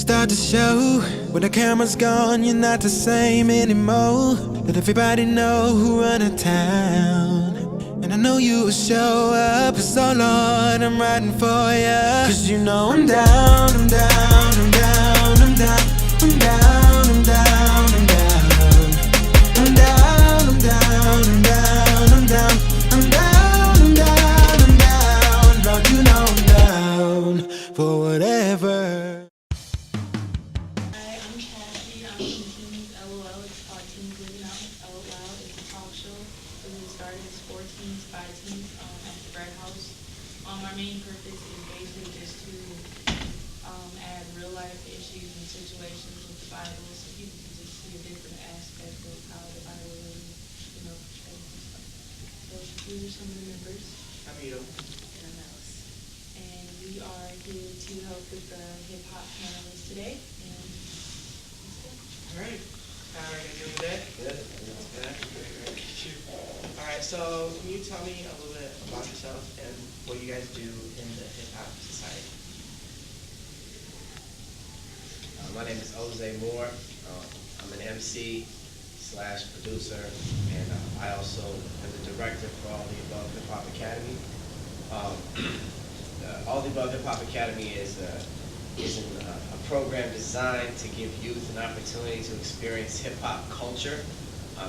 start to show. When the camera's gone, you're not the same anymore. Let everybody know who run the town. And I know you will show up, so Lord, I'm riding for ya. Cause you know I'm down, I'm down, I'm down, I'm down, I'm down, I'm down, I'm down, I'm down, I'm down, I'm down, I'm down, I'm down, I'm down, I'm down, Lord, you know I'm down for whatever. TeensLOL. It's called Teens Living Out. LOL. It's a talk show. It was started as 4 teens, 5 teens at the Bread House. Our main purpose is basically just to add real life issues and situations with the Bible, so people can just see a different aspect of how the Bible really, portrays and stuff like that. So these are some of the members. Cameo. And I'm Alice. And we are here to help with the hip hop panelists today. And All right. How are you doing today? Good. All right. So, can you tell me a little bit about yourself and what you guys do in the hip hop society? My name is Ozay Moore. I'm an MC / producer, and I also am the director for All the Above Hip Hop Academy. All the Above Hip Hop Academy is a program designed to give youth an opportunity to experience hip-hop culture,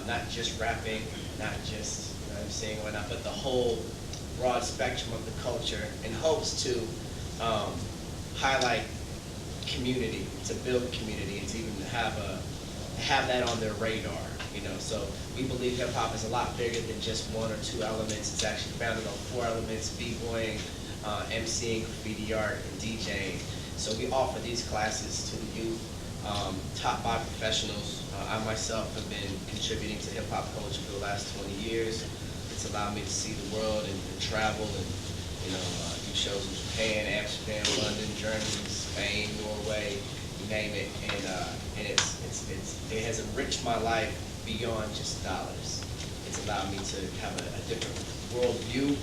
not just rapping, not just, what I'm saying, whatnot, but the whole broad spectrum of the culture, in hopes to highlight community, to build community, and to even have that on their radar. So we believe hip-hop is a lot bigger than just 1 or 2 elements. It's actually founded on 4 elements: b-boying, MCing, graffiti art, and DJing. So we offer these classes to the youth, taught by professionals. I myself have been contributing to hip-hop culture for the last 20 years. It's allowed me to see the world and travel and, do shows in Japan, Amsterdam, London, Germany, Spain, Norway, you name it. And it has enriched my life beyond just dollars. It's allowed me to have a different worldview,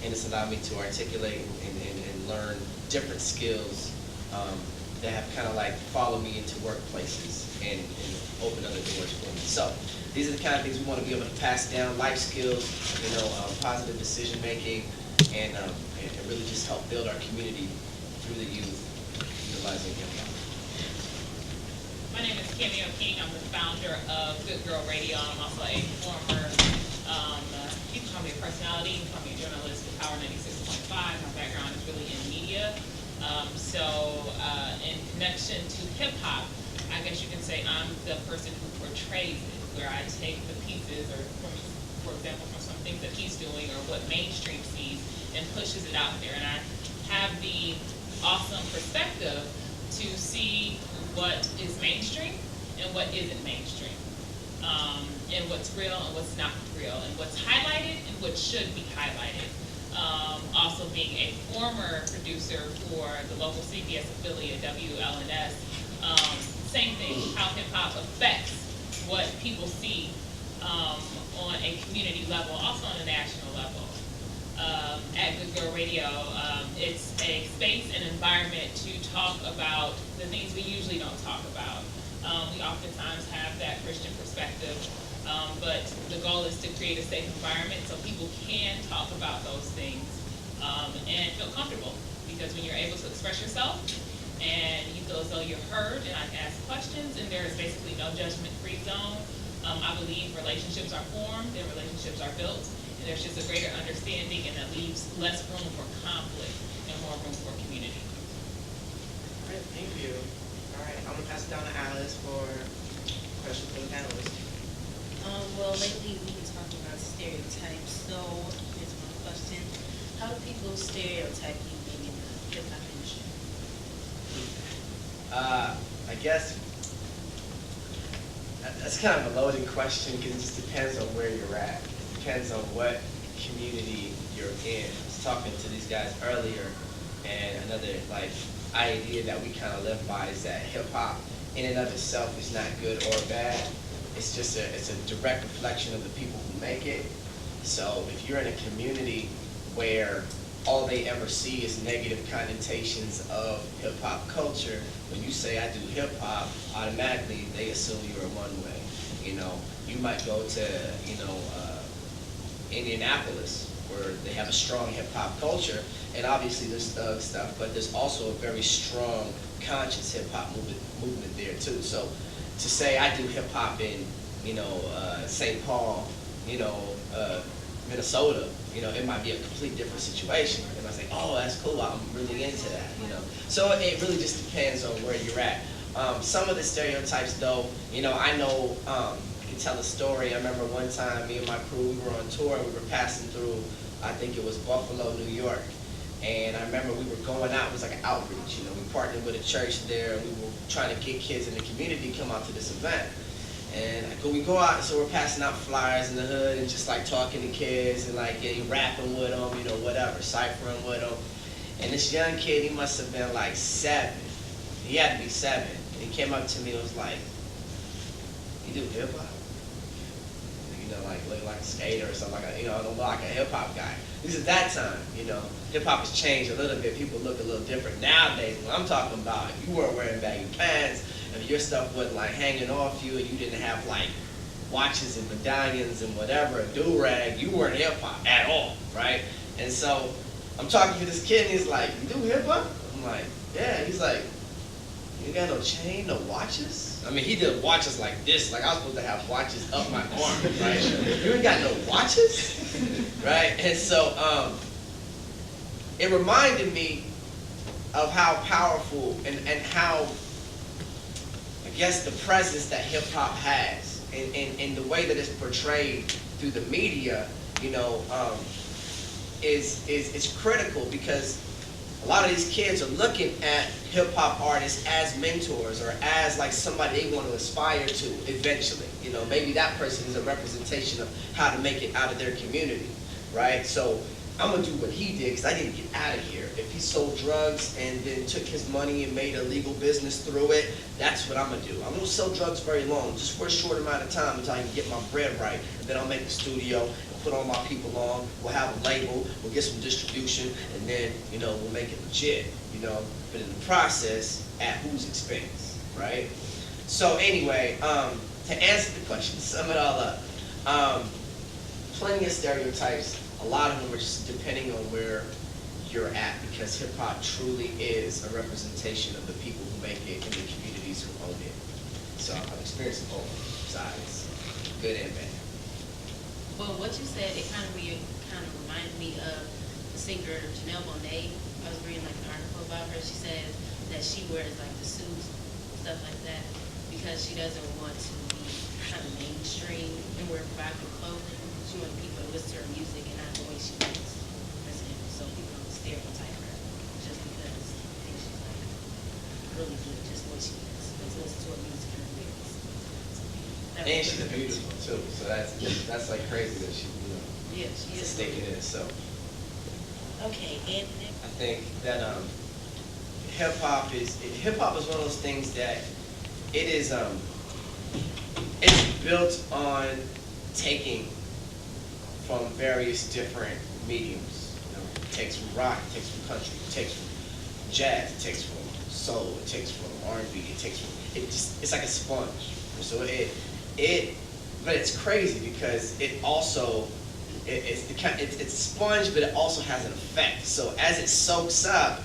and it's allowed me to articulate and learn different skills that have kind of like followed me into workplaces and opened other doors for me. So these are the kind of things we want to be able to pass down: life skills, positive decision making, and really just help build our community through the youth, utilizing hip hop. My name is Cameo. I'm the founder of Good Girl Radio. I'm also a former, you can call me a personality, you can call me a journalist with Power 96.5. My background is really in media. In connection to hip hop, I guess you can say I'm the person who portrays it, where I take the pieces, or for example, from some things that he's doing or what mainstream sees, and pushes it out there. And I have the awesome perspective to see what is mainstream and what isn't mainstream, and what's real and what's not real, and what's highlighted and what should be highlighted. Also being a former producer for the local CBS affiliate, WLNS, same thing, how hip-hop affects what people see on a community level, also on a national level. At Good Girl Radio, it's a space and environment to talk about the things we usually don't talk about. We oftentimes have that Christian perspective, but the goal is to create a safe environment so people can talk about those things and feel comfortable. Because when you're able to express yourself and you feel as though you're heard and I can ask questions, and there is basically no judgment-free zone, I believe relationships are formed and relationships are built, and there's just a greater understanding, and that leaves less room for conflict and more room for community. All right, thank you. All right, I'm going to pass it down to Alice for a question for the panelists. Well, lately we've been talking about stereotypes, so here's my question. How do people stereotype you being in the hip-hop industry? I guess that's kind of a loaded question, because it just depends on where you're at. It depends on what community you're in. I was talking to these guys earlier, and another idea that we kind of live by is that hip hop in and of itself is not good or bad. It's just it's a direct reflection of the people who make it. So if you're in a community where all they ever see is negative connotations of hip-hop culture. When you say I do hip-hop, automatically they assume you're a one-way. You know, you might go to, you know, Indianapolis, where they have a strong hip-hop culture, and obviously there's thug stuff, but there's also a very strong, conscious hip-hop movement there too. So to say I do hip-hop in, you know, St. Paul, you know, Minnesota, you know, it might be a complete different situation. They might say, oh, that's cool, I'm really into that, you know. So it really just depends on where you're at. Some of the stereotypes, though, you know, I know, you can tell a story. I remember one time, me and my crew, we were on tour, and we were passing through, I think it was Buffalo, New York. And I remember we were going out, it was like an outreach, you know, we partnered with a church there, and we were trying to get kids in the community to come out to this event. And we go out, so we're passing out flyers in the hood and just like talking to kids and like getting rapping with them, you know, whatever, ciphering with them. And this young kid, he must have been like 7. He had to be 7. And he came up to me and was like, "You do hip hop?" You know, like look like a skater or something like that. You know, I don't look like a hip hop guy. This is that time, you know. Hip hop has changed a little bit. People look a little different nowadays. What I'm talking about, if you weren't wearing baggy pants, if your stuff wasn't like hanging off you, and you didn't have like watches and medallions and whatever, a do-rag, you weren't hip hop at all, right? And so I'm talking to this kid, and he's like, "You do hip hop?" I'm like, "Yeah." He's like, "You got no chain, no watches?" I mean, he did watches like this, like I was supposed to have watches up my arm, right? "You ain't got no watches?" Right? And so it reminded me of how powerful and how, I guess, the presence that hip hop has and the way that it's portrayed through the media, you know, is critical, because a lot of these kids are looking at hip hop artists as mentors or as like somebody they want to aspire to eventually. You know, maybe that person is a representation of how to make it out of their community, right? So I'm gonna do what he did, because I didn't get out of here. If he sold drugs and then took his money and made a legal business through it, that's what I'm gonna do. I won't sell drugs very long, just for a short amount of time until I can get my bread right. And then I'll make a studio and put all my people on. We'll have a label, we'll get some distribution, and then, you know, we'll make it legit, you know. But in the process, at whose expense, right? So anyway, to answer the question, to sum it all up, plenty of stereotypes. A lot of them are just depending on where you're at, because hip-hop truly is a representation of the people who make it and the communities who own it. So I've experienced both sides, good and bad. Well, what you said, it kind of reminded me of the singer Janelle Monáe. I was reading like an article about her. She says that she wears like the suits, stuff like that, because she doesn't want to be kind of mainstream and wear provocative clothing. She wants people to listen to her music and not the way she looks, for example. So people don't stereotype her just because they think she's like really good, just the way she is. Let's listen to her music and her lyrics. And she's beautiful too, so that's like crazy that she, you know, Yeah, she is. sticking in itself. Okay, and I think that hip hop is one of those things that it is it's built on taking from various different mediums. You know, it takes from rock, it takes from country, it takes from jazz, it takes from soul, it takes from R&B, it's like a sponge. So but it's crazy because it also it's a sponge, but it also has an effect. So as it soaks up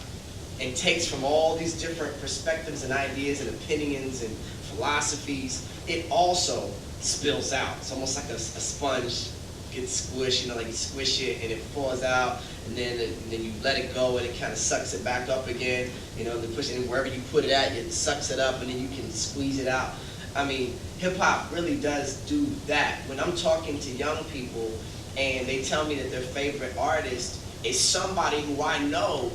and takes from all these different perspectives and ideas and opinions and philosophies, it also spills out. It's almost like a sponge gets squished, you know, like you squish it and it falls out, and then you let it go and it kind of sucks it back up again, you know, and push it, and wherever you put it at, it sucks it up and then you can squeeze it out. I mean, hip hop really does do that. When I'm talking to young people and they tell me that their favorite artist is somebody who I know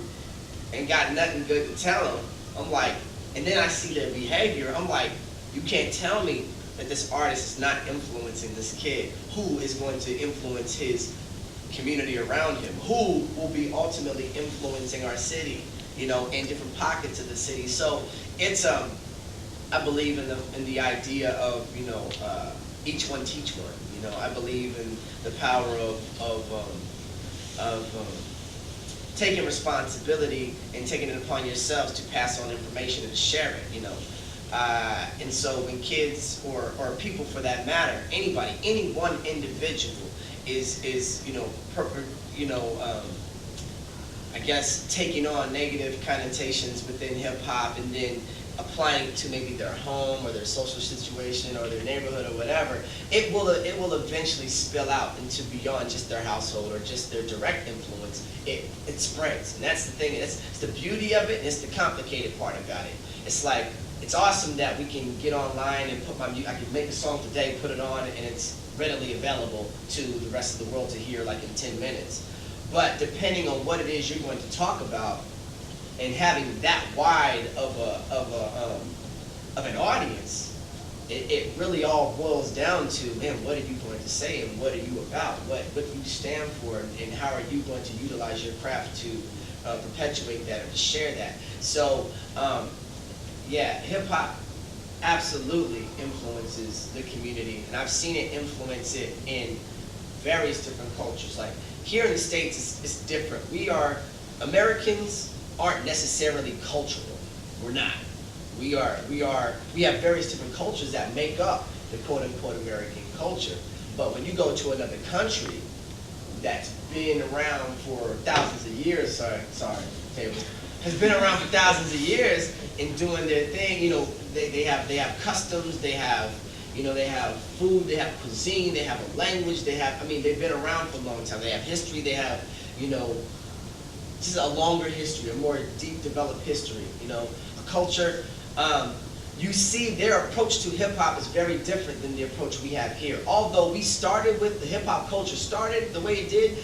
and got nothing good to tell them, I'm like, and then I see their behavior, I'm like, you can't tell me that this artist is not influencing this kid, who is going to influence his community around him, who will be ultimately influencing our city, you know, in different pockets of the city. So it's I believe in the idea of, you know, each one teach one. You know, I believe in the power of taking responsibility and taking it upon yourselves to pass on information and to share it, you know. And so when kids, or people for that matter, anybody, any one individual is you know, I guess taking on negative connotations within hip hop and then applying it to maybe their home or their social situation or their neighborhood or whatever, it will eventually spill out into beyond just their household or just their direct influence. It spreads, and that's the thing. It's the beauty of it, and it's the complicated part about it. It's like, it's awesome that we can get online and put my music. I can make a song today, put it on, and it's readily available to the rest of the world to hear like in 10 minutes. But depending on what it is you're going to talk about, and having that wide of an audience, it really all boils down to, man, what are you going to say and what are you about? What do you stand for, and how are you going to utilize your craft to perpetuate that or to share that? So, yeah, hip hop absolutely influences the community, and I've seen it influence it in various different cultures. Like here in the States, it's different. Americans aren't necessarily cultural. We're not. We have various different cultures that make up the quote unquote American culture. But when you go to another country that's been around for thousands of years, has been around for thousands of years and doing their thing, you know, they have customs, they have food, they have cuisine, they have a language, they've been around for a long time. They have history, they have, just a longer history, a more deep developed history, a culture. You see their approach to hip hop is very different than the approach we have here. Although we started with, the hip hop culture started the way it did,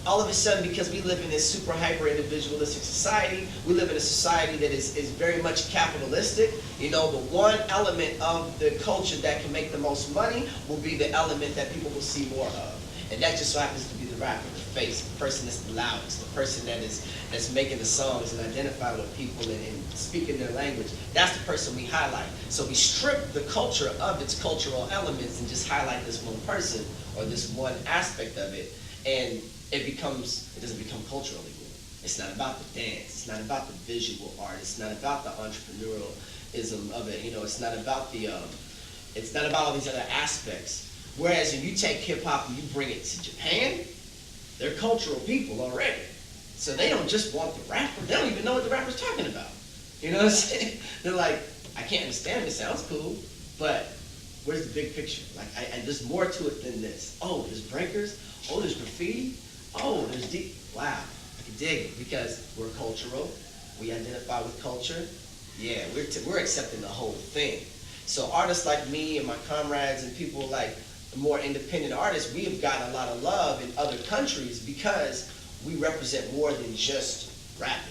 all of a sudden, because we live in this super hyper individualistic society, we live in a society that is very much capitalistic. The one element of the culture that can make the most money will be the element that people will see more of. And that just so happens to be the rapper, the face, the person that's the loudest, the person that's making the songs and identifying with people and speaking their language. That's the person we highlight. So we strip the culture of its cultural elements and just highlight this one person or this one aspect of it, and it doesn't become cultural anymore. It's not about the dance. It's not about the visual art. It's not about the entrepreneurialism of it. It's not about all these other aspects. Whereas when you take hip hop and you bring it to Japan, they're cultural people already. So they don't just want the rapper. They don't even know what the rapper's talking about. You know what I'm saying? They're like, I can't understand it. It sounds cool, but where's the big picture? Like, there's more to it than this. Oh, there's breakers. Oh, there's graffiti. Oh, there's deep. Wow, I can dig it because we're cultural. We identify with culture. Yeah, we're accepting the whole thing. So artists like me and my comrades and people like more independent artists, we have gotten a lot of love in other countries because we represent more than just rapping.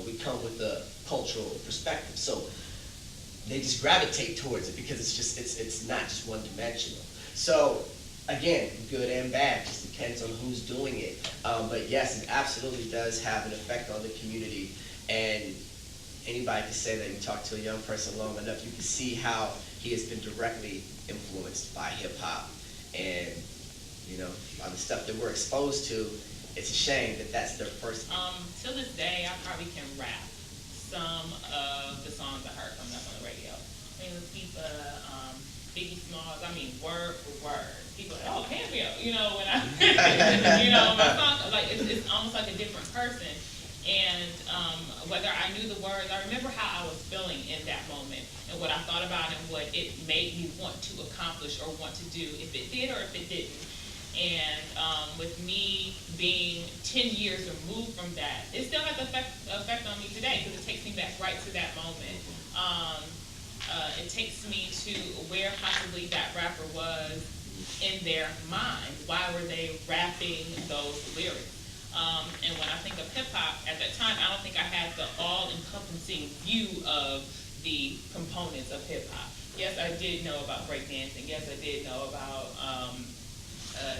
We come with a cultural perspective. So they just gravitate towards it because it's not just one dimensional. So again, good and bad, just depends on who's doing it. But yes, it absolutely does have an effect on the community. And anybody can say that you talk to a young person long enough, you can see how he has been directly influenced by hip hop. And, by the stuff that we're exposed to, it's a shame that that's their first. To this day, I probably can rap some of the songs I heard from them on the radio. People, Biggie Smalls, word for word. People are like, oh, Cameo, when I, my song, like, it's almost like a different person. And whether I knew the words, I remember how I was feeling in that moment and what I thought about and what it made me want to accomplish or want to do, if it did or if it didn't. And with me being 10 years removed from that, it still has an effect on me today because it takes me back right to that moment. It takes me to where possibly that rapper was in their mind. Why were they rapping those lyrics? And when I think of hip-hop, at that time, I don't think I had the all-encompassing view of the components of hip-hop. Yes, I did know about breakdancing. Yes, I did know about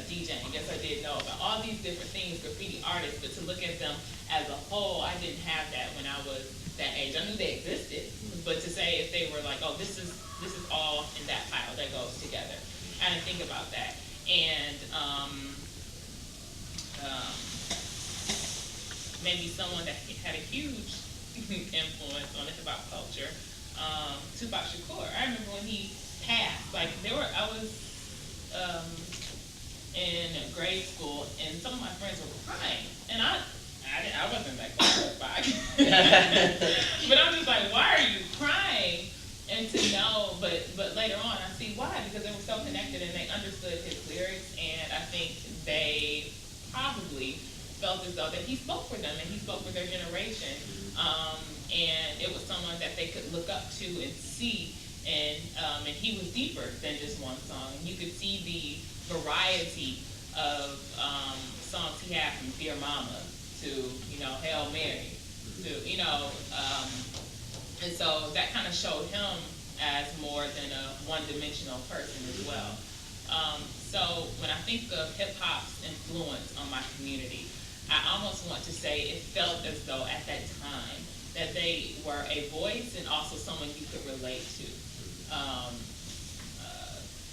DJing. Yes, I did know about all these different things, graffiti artists, but to look at them as a whole, I didn't have that when I was that age. I knew they existed, but to say if they were like, oh, this is all in that pile that goes together, I didn't think about that. And maybe someone that had a huge influence on the hip hop culture, Tupac Shakur. I remember when he passed, like I was in grade school, and some of my friends were crying, and I wasn't that close by. But I'm just like, why are you crying? And to know, but later on I see why, because they were so connected and they understood his lyrics, and I think they probably felt as though that he spoke for them and he spoke for their generation. And it was someone that they could look up to and see, and he was deeper than just one song. And you could see the variety of songs he had, from Dear Mama to, Hail Mary, to, and so that kind of showed him as more than a one-dimensional person as well. So when I think of hip-hop's influence on my community, I almost want to say it felt as though at that time that they were a voice and also someone you could relate to.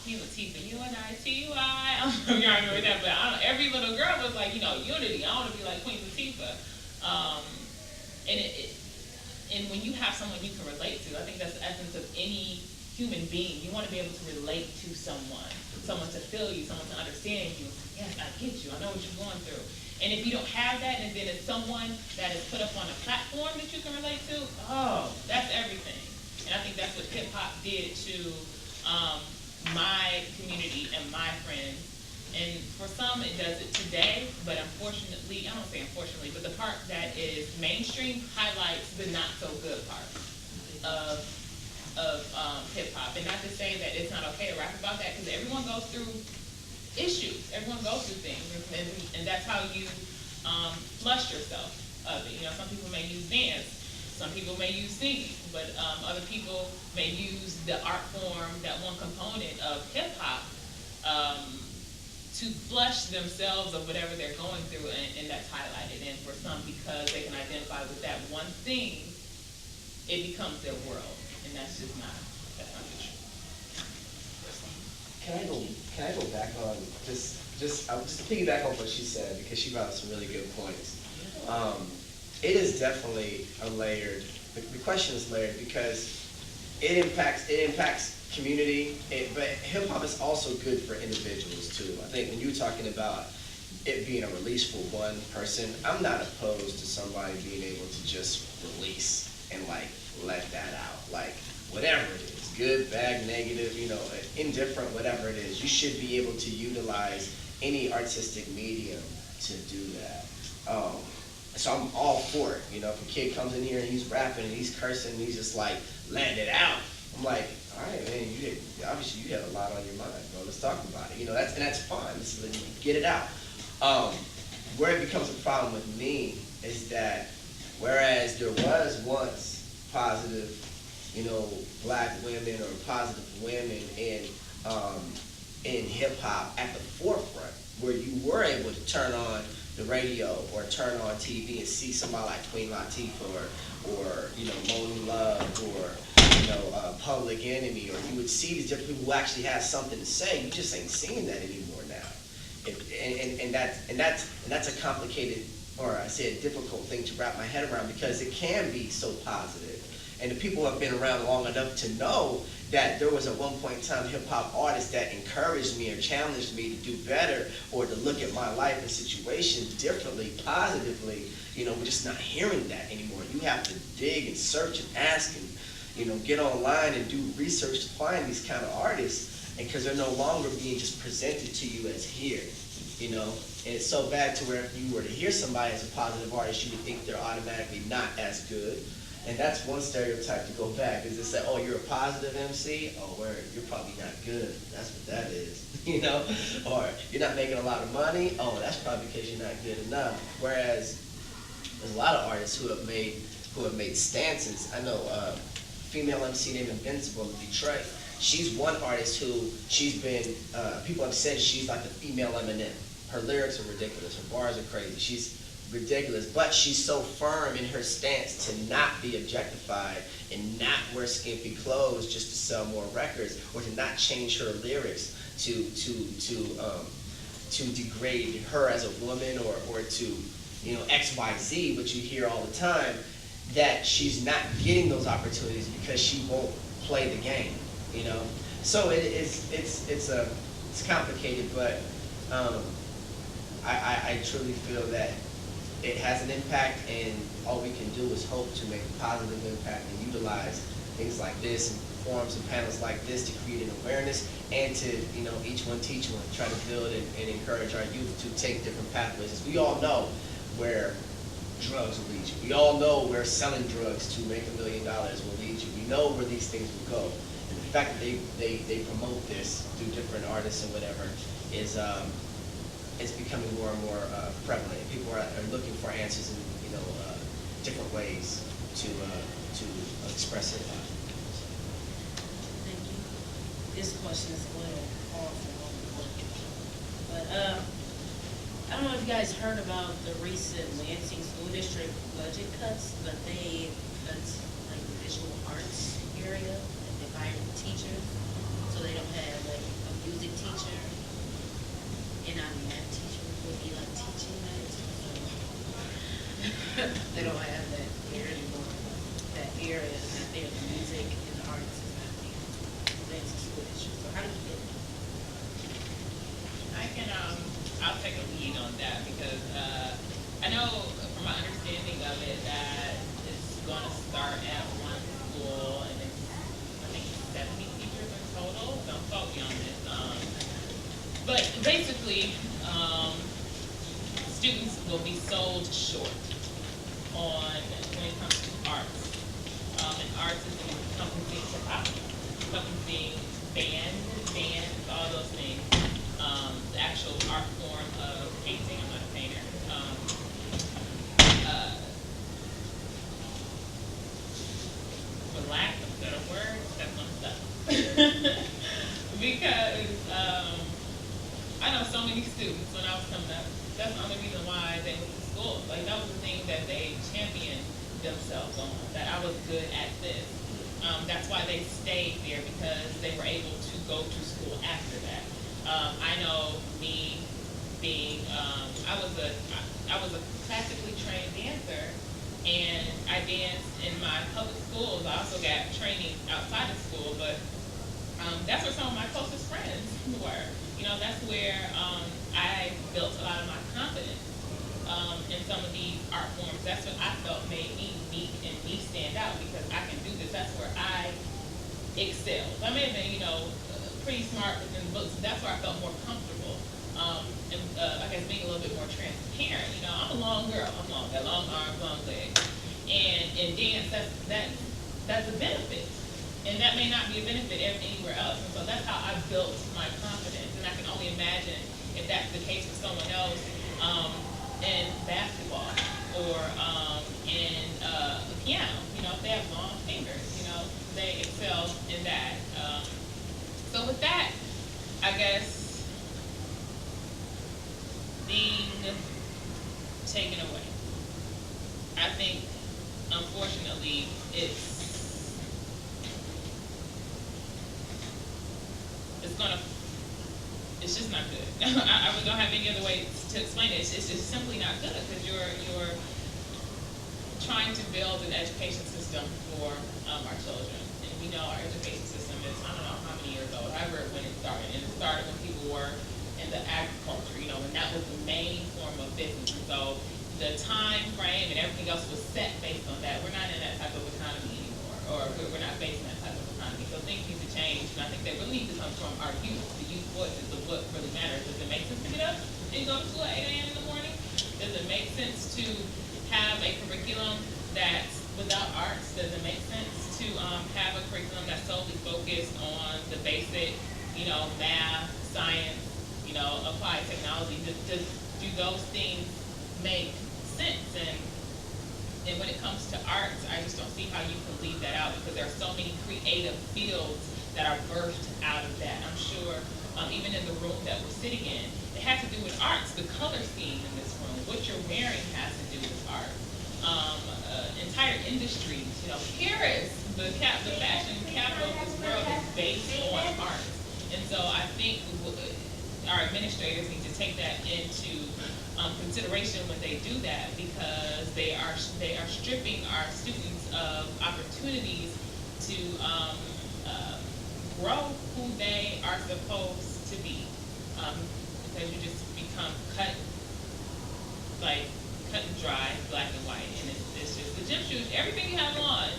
Queen Latifah, UNITY, I don't know if y'all remember that, but every little girl was like, Unity, I want to be like Queen Latifah. And when you have someone you can relate to, I think that's the essence of any human being. You want to be able to relate to someone to feel you, someone to understand you. Yes, I get you, I know what you're going through. And if you don't have that, and then it's someone that is put up on a platform that you can relate to, that's everything. And I think that's what hip hop did to my community and my friends. And for some, it does it today, but unfortunately, I don't say unfortunately, but the part that is mainstream highlights the not so good part of hip hop. And not to say that it's not okay to rap about that, because everyone goes through issues, everyone goes through things, and that's how you flush yourself of it. Some people may use dance, some people may use singing, but other people may use the art form, that one component of hip hop, to flush themselves of whatever they're going through, and that's highlighted. And for some, because they can identify with that one thing, it becomes their world, and that's not the truth. Can I go back on I'll just piggyback on what she said, because she brought up some really good points. It is definitely a layered. The question is layered because it impacts community, but hip hop is also good for individuals too. I think when you're talking about it being a release for one person, I'm not opposed to somebody being able to just release and let that out, whatever it is, good, bad, negative, indifferent, whatever it is. You should be able to utilize any artistic medium to do that. So I'm all for it. If a kid comes in here and he's rapping and he's cursing and he's just letting it out, I'm like, all right, man, obviously you had a lot on your mind, bro. Let's talk about it. That's fine. Get it out. Where it becomes a problem with me is that whereas there was once positive, black women or positive women in hip hop at the forefront, where you were able to turn on the radio or turn on TV and see somebody like Queen Latifah or Monie Love or Public Enemy, or you would see these different people who actually have something to say. You just ain't seeing that anymore now, and that's a complicated, or I say a difficult thing to wrap my head around, because it can be so positive, and the people who have been around long enough to know that there was at one point in time hip hop artists that encouraged me or challenged me to do better or to look at my life and situation differently, positively. We're just not hearing that anymore. You have to dig and search and ask and get online and do research to find these kind of artists, and because they're no longer being just presented to you as here, and it's so bad to where if you were to hear somebody as a positive artist, you would think they're automatically not as good. And that's one stereotype to go back, is to say, oh, you're a positive MC? Oh, word, you're probably not good. That's what that is, Or you're not making a lot of money? Oh, that's probably because you're not good enough. Whereas there's a lot of artists who have made stances. I know female MC named Invincible in Detroit. She's one artist who she's been, people have said she's like the female Eminem. Her lyrics are ridiculous. Her bars are crazy. She's ridiculous, but she's so firm in her stance to not be objectified and not wear skimpy clothes just to sell more records, or to not change her lyrics to degrade her as a woman, or to X, Y, Z, which you hear all the time, that she's not getting those opportunities because she won't play the game. So it's complicated, but I truly feel that it has an impact, and all we can do is hope to make a positive impact and utilize things like this and forums and panels like this to create an awareness, and to each one teach one, try to build and encourage our youth to take different pathways. As we all know where drugs will lead you. We all know where selling drugs to make $1 million will lead you. We know where these things will go. And the fact that they promote this through different artists and whatever is it's becoming more and more prevalent. People are looking for answers in different ways to express it. Thank you. This question is a little off and on the board. But I don't know if you guys heard about the recent Lansing School District budget cuts, but they cut like the visual arts area, and they fired the teachers, so they don't have like a music teacher and a math teacher would be like teaching that. So they don't have that there anymore. That area is not there. The music and the arts is not there. Lansing School District. So how do you get it? I'll take a lead on that, because I know from my understanding of it that it's going to start at one school, and it's, I think, 70 teachers in total. Don't quote me on this. But basically, students will be sold short when it comes to arts. And arts is encompassing hip-hop, encompassing band, all those things. The actual art form of painting. I'm not a painter. For lack of better words, that's my stuff. Because I know so many students when I was coming up, that's the only reason why they went to school. Like, that was the thing that they championed themselves on, that I was good at this. That's why they stayed there, because they were able to go to school after that. I know me being, I was a classically trained dancer, and I danced in my public schools. I also got training outside of school, but that's where some of my closest friends were. That's where I built a lot of my confidence in some of these art forms. That's what I felt made me unique and me stand out, because I can do this. That's where I excelled. I may have been, pretty smart within the books. That's where I felt more comfortable. And I guess being a little bit more transparent. I'm a long girl. I'm long. Got long arms, long legs. And in dance, that's a benefit. And that may not be a benefit anywhere else. And so that's how I built my confidence. And I can only imagine if that's the case for someone else in basketball or in piano. If they have long fingers, they excel in that. So with that, I guess being taken away, I think, unfortunately, it's just not good. I don't have any other way to explain it. It's just simply not good, because you're trying to build an education system for our children. And we know our education system is, I don't know how many years old, however when it started. And it started when people were in the agriculture, and that was the main form of business. And so the time frame and everything else was set based on that. We're not in that type of economy anymore, or we're not facing that type of economy. So things need to change, and I think they really need to come from our youth. The youth voices of what really matters. Does it make sense to get up and go to school at 8 a.m. in the morning? Does it make sense to have a curriculum that's without arts? Does it make sense to have a curriculum that's solely focused on the basic, math, science, applied technology? Do those things make sense? And when it comes to arts, I just don't see how you can leave that out, because there are so many creative fields that are birthed out of that. I'm sure even in the room that we're sitting in, it has to do with arts. The color scheme in this room, what you're wearing has to do with art. Entire industries, Paris, the fashion capital of this world is based on art. And so I think our administrators need to take that into consideration when they do that, because they are stripping our students of opportunities to grow who they are supposed to be, because you just become cut and dry, black and white, and it's just the gym shoes. Everything you have on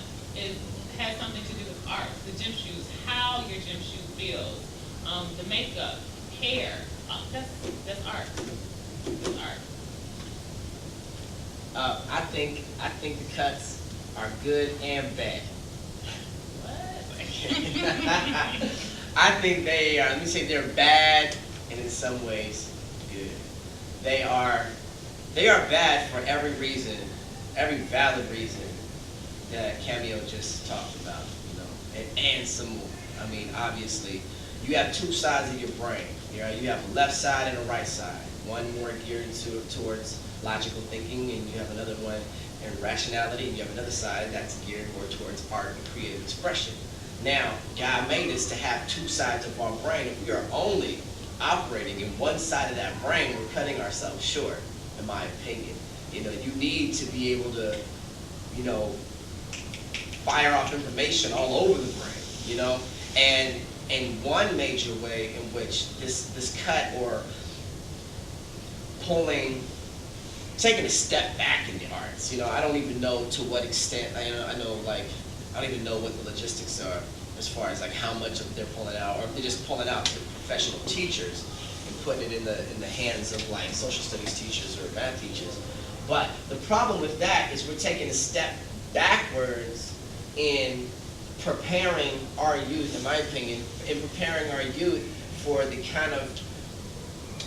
has something to do with art. The gym shoes, how your gym shoe feels, the makeup, hair, that's art. That's art. I think the cuts are good and bad. I think they are, let me say they're bad and in some ways good. They are bad for every reason, every valid reason that Cameo just talked about, you know, and some more. I mean, obviously, you have two sides of your brain. You know, you have a left side and a right side. One more geared towards logical thinking, and you have another one in rationality, and you have another side that's geared more towards art and creative expression. Now, God made us to have two sides of our brain. If we are only operating in one side of that brain, we're cutting ourselves short, in my opinion. You know, you need to be able to, you know, fire off information all over the brain, you know? And one major way in which this cut or taking a step back in the arts, you know, I don't even know to what extent, I know like, I don't even know what the logistics are as far as like how much of they're pulling out, or if they're just pulling out the professional teachers and putting it in the hands of like social studies teachers or math teachers. But the problem with that is we're taking a step backwards in preparing our youth, in my opinion, in preparing our youth for the kind of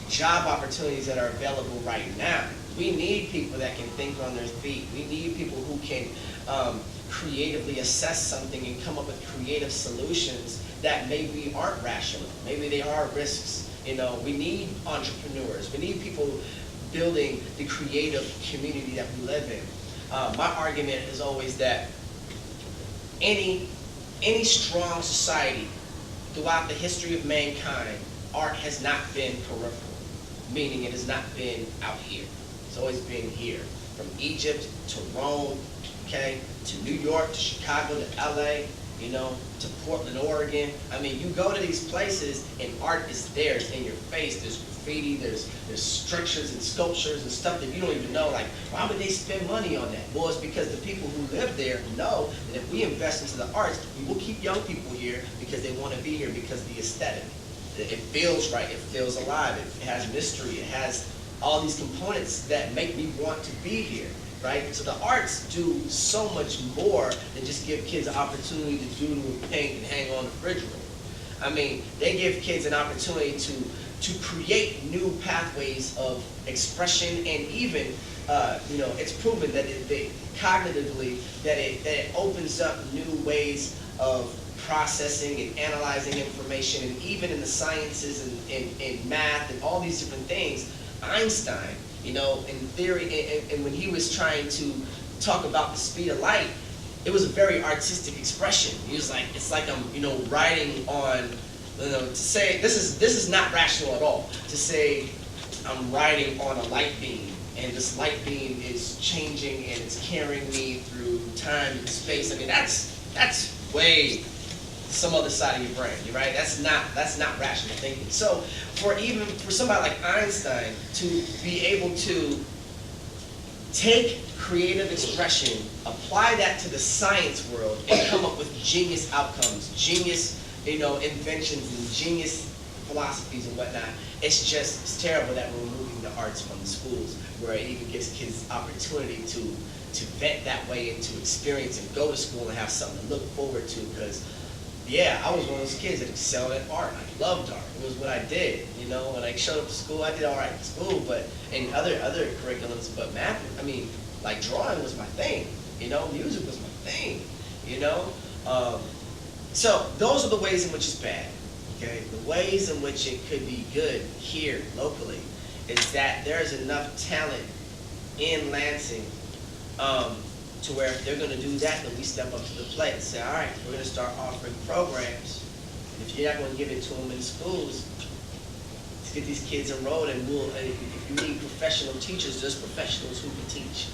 job opportunities that are available right now. We need people that can think on their feet. We need people who can creatively assess something and come up with creative solutions that maybe aren't rational. Maybe they are risks. You know, we need entrepreneurs. We need people building the creative community that we live in. My argument is always that any strong society throughout the history of mankind, art has not been peripheral, meaning it has not been out here. It's always been here, from Egypt to Rome, okay, to New York, to Chicago, to LA, you know, to Portland, Oregon. I mean, you go to these places and art is there, it's in your face. There's graffiti, there's structures and sculptures and stuff that you don't even know, like, why would they spend money on that? Well, it's because the people who live there know that if we invest into the arts, we will keep young people here because they want to be here because of the aesthetic. It feels right, it feels alive, it has mystery, it has all these components that make me want to be here, right? So the arts do so much more than just give kids an opportunity to doodle and paint and hang on the refrigerator. I mean, they give kids an opportunity to create new pathways of expression, and even, you know, it's proven that cognitively that it opens up new ways of processing and analyzing information, and even in the sciences and math and all these different things. Einstein, you know, in theory, and when he was trying to talk about the speed of light, it was a very artistic expression. He was like, it's like I'm, you know, riding on, you know, to say, this is not rational at all, to say I'm riding on a light beam, and this light beam is changing and it's carrying me through time and space. I mean, that's way some other side of your brain, right? That's not rational thinking. So for somebody like Einstein to be able to take creative expression, apply that to the science world, and come up with genius outcomes, genius, you know, inventions and genius philosophies and whatnot, it's terrible that we're removing the arts from the schools, where it even gives kids opportunity to vent that way and to experience and go to school and have something to look forward to. Because yeah, I was one of those kids that excelled at art. I loved art. It was what I did. You know, when I showed up to school, I did all right in school, but in other curriculums. But math, I mean, like drawing was my thing. You know, music was my thing. You know, so those are the ways in which it's bad. Okay, the ways in which it could be good here locally is that there's enough talent in Lansing. To where if they're going to do that, then we step up to the plate and say, all right, we're going to start offering programs. And if you're not going to give it to them in schools, to get these kids enrolled, and if you need professional teachers, there's professionals who can teach.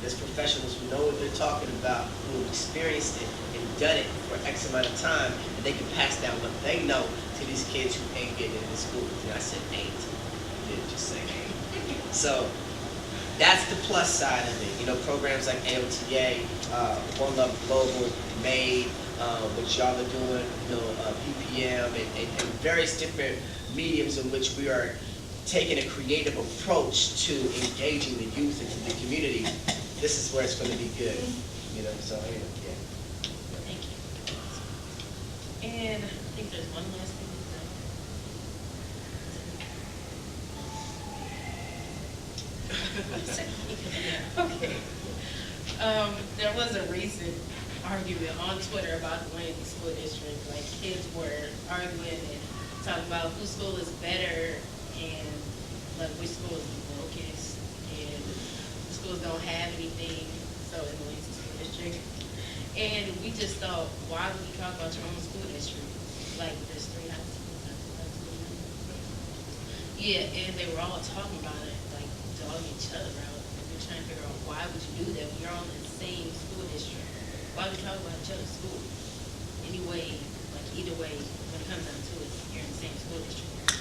There's professionals who know what they're talking about, who have experienced it and done it for X amount of time, and they can pass down what they know to these kids who ain't getting into school. And I said ain't. I didn't just say ain't. So that's the plus side of it. You know, programs like AOTA, One Love Global, MADE, what y'all are doing, you know, PPM, and various different mediums in which we are taking a creative approach to engaging the youth into the community. This is where it's going to be good, you know. So yeah. Thank you. And I think there's one last thing to say. Okay. There was a recent argument on Twitter about the Lansing School District. Like, kids were arguing and talking about whose school is better and like which school is the brokest, and the schools don't have anything, so in the Lansing School District. And we just thought, why would you talk about your own school district? Like, there's 3 high schools. Yeah, and they were all talking about it, like dogging each other out. And we're trying to figure out, why would you do that when you're all in the same school district? Why would you talk about each other's school? Anyway, like either way, when it comes down to it, you're in the same school district.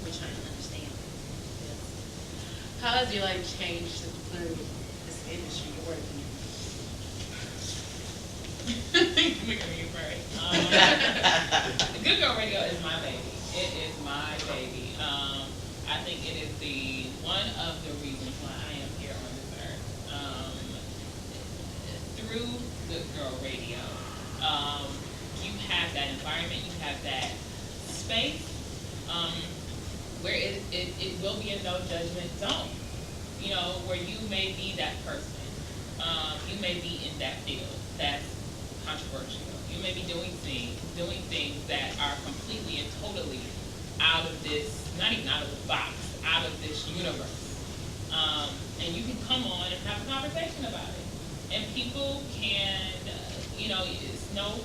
We're trying to understand. Yes. How has your life changed through this industry you're working in? Look at me first. Good Girl Radio is my baby. It is my baby. I think it is one of the reasons why I am here on this earth. Through Good Girl Radio, you have that environment, you have that space where it will be a no judgment zone. You know, where you may be that person. You may be in that field that's controversial. You may be doing things that are completely and totally out of this, not even out of the box, out of this universe. And you can come on and have a conversation about it. And people can, you know, it's no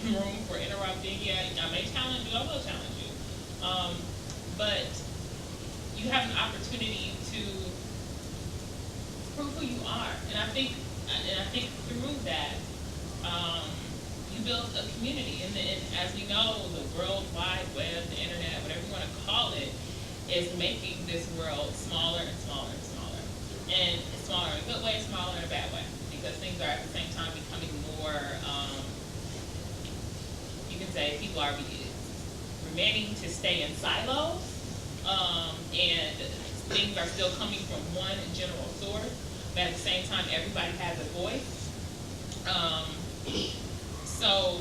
room for interrupting. Yeah, I may challenge you, I will challenge you. But you have an opportunity to prove who you are. And I think through that, you build a community. And as we know, the World Wide Web, the internet, whatever you want to call it, is making this world smaller and smaller and smaller. And it's smaller in a good way, smaller in a bad way. Because things are at the same time becoming more, you can say people are remaining to stay in silos, and things are still coming from one general source, but at the same time everybody has a voice. So